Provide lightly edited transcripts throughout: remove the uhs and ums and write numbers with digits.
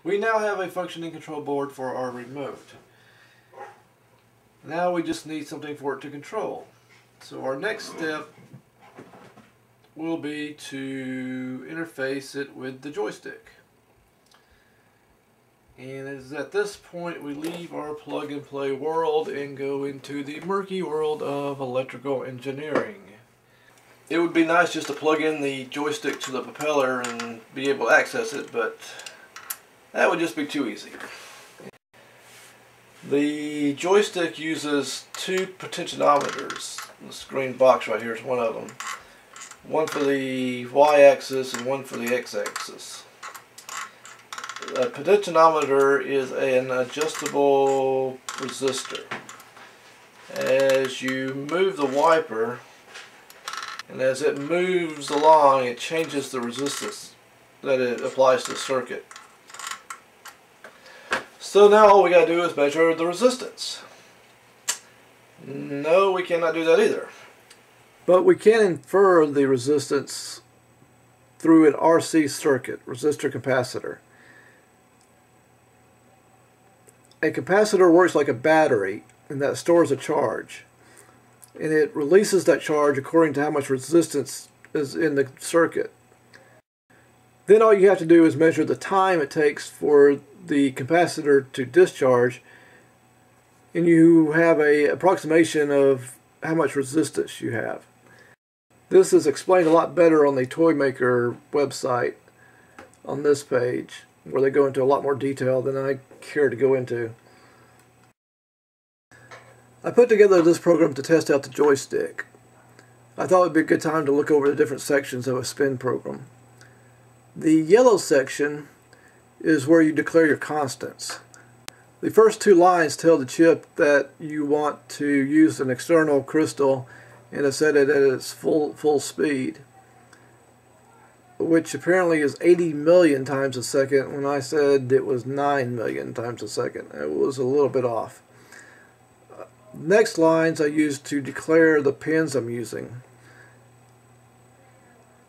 We now have a functioning control board for our remote. Now we just need something for it to control. So our next step will be to interface it with the joystick. And it is at this point we leave our plug and play world and go into the murky world of electrical engineering. It would be nice just to plug in the joystick to the propeller and be able to access it, but that would just be too easy. The joystick uses two potentiometers. This green box right here is one of them. One for the y-axis and one for the x-axis. A potentiometer is an adjustable resistor. As you move the wiper, and as it moves along, it changes the resistance that it applies to the circuit. So now all we got to do is measure the resistance. No, we cannot do that either. But we can infer the resistance through an RC circuit, resistor capacitor. A capacitor works like a battery, and that stores a charge. And it releases that charge according to how much resistance is in the circuit. Then all you have to do is measure the time it takes for the capacitor to discharge, and you have an approximation of how much resistance you have. This is explained a lot better on the Toy Maker website on this page, where they go into a lot more detail than I care to go into. I put together this program to test out the joystick. I thought it would be a good time to look over the different sections of a spin program. The yellow section is where you declare your constants. The first two lines tell the chip that you want to use an external crystal and to set it at its full speed, which apparently is 80 million times a second when I said it was 9 million times a second. It was a little bit off. Next lines I use to declare the pins I'm using.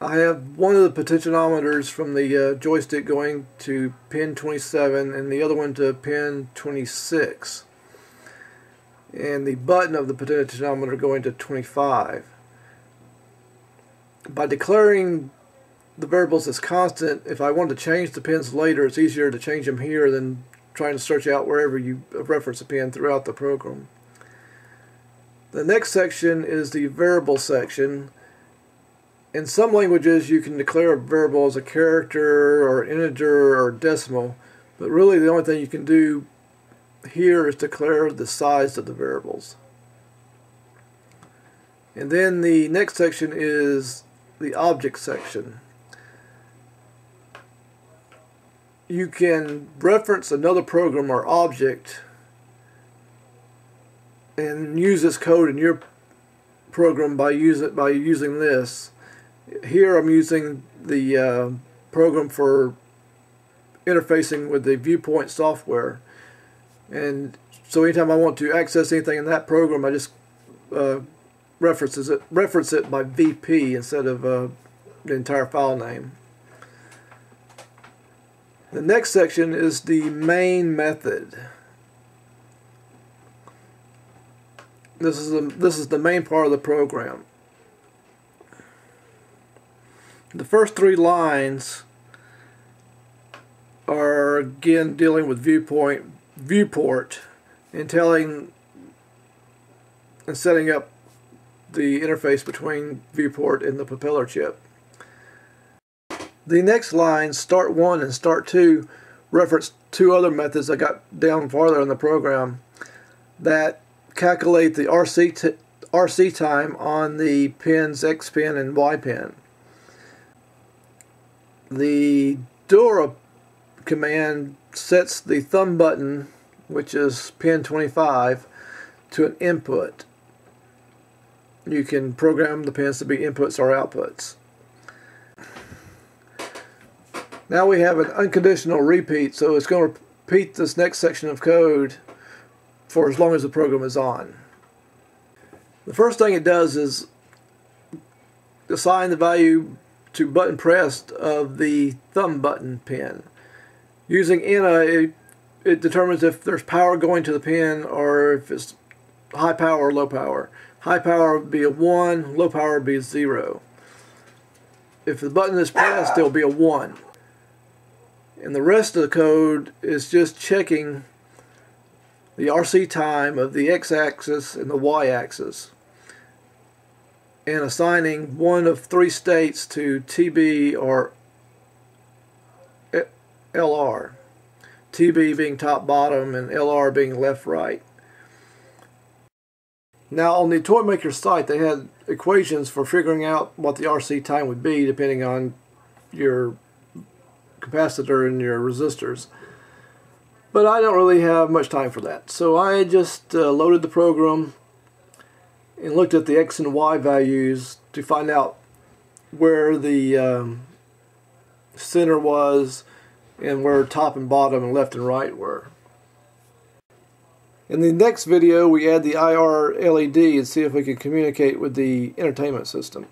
I have one of the potentiometers from the joystick going to pin 27 and the other one to pin 26. And the button of the potentiometer going to 25. By declaring the variables as constant, if I want to change the pins later, it's easier to change them here than trying to search out wherever you reference a pin throughout the program. The next section is the variable section. In some languages you can declare a variable as a character or an integer or decimal, but really the only thing you can do here is declare the size of the variables. And then the next section is the object section. You can reference another program or object and use this code in your program by using this. Here I'm using the program for interfacing with the viewpoint software, and so anytime I want to access anything in that program I just reference it by VP instead of the entire file name. The next section is the main method. This is the main part of the program. The first three lines are again dealing with viewport and setting up the interface between viewport and the propeller chip. The next lines, start 1 and start 2, reference two other methods I got down farther in the program that calculate the RC time on the pins X pin and Y pin. The Dora command sets the thumb button, which is pin 25, to an input. You can program the pins to be inputs or outputs. Now we have an unconditional repeat, so it's going to repeat this next section of code for as long as the program is on. The first thing it does is assign the value to button pressed of the thumb button pin. Using INA, it determines if there's power going to the pin or if it's high power or low power. High power would be a 1, low power would be a 0. If the button is pressed, it will be a 1. And the rest of the code is just checking the RC time of the x-axis and the y-axis and assigning one of 3 states to TB or LR. TB being top bottom and LR being left right. Now on the Toy Maker site they had equations for figuring out what the RC time would be depending on your capacitor and your resistors. But I don't really have much time for that. So I just loaded the program and looked at the X and Y values to find out where the center was and where top and bottom and left and right were. In the next video we add the IR LED and see if we can communicate with the entertainment system.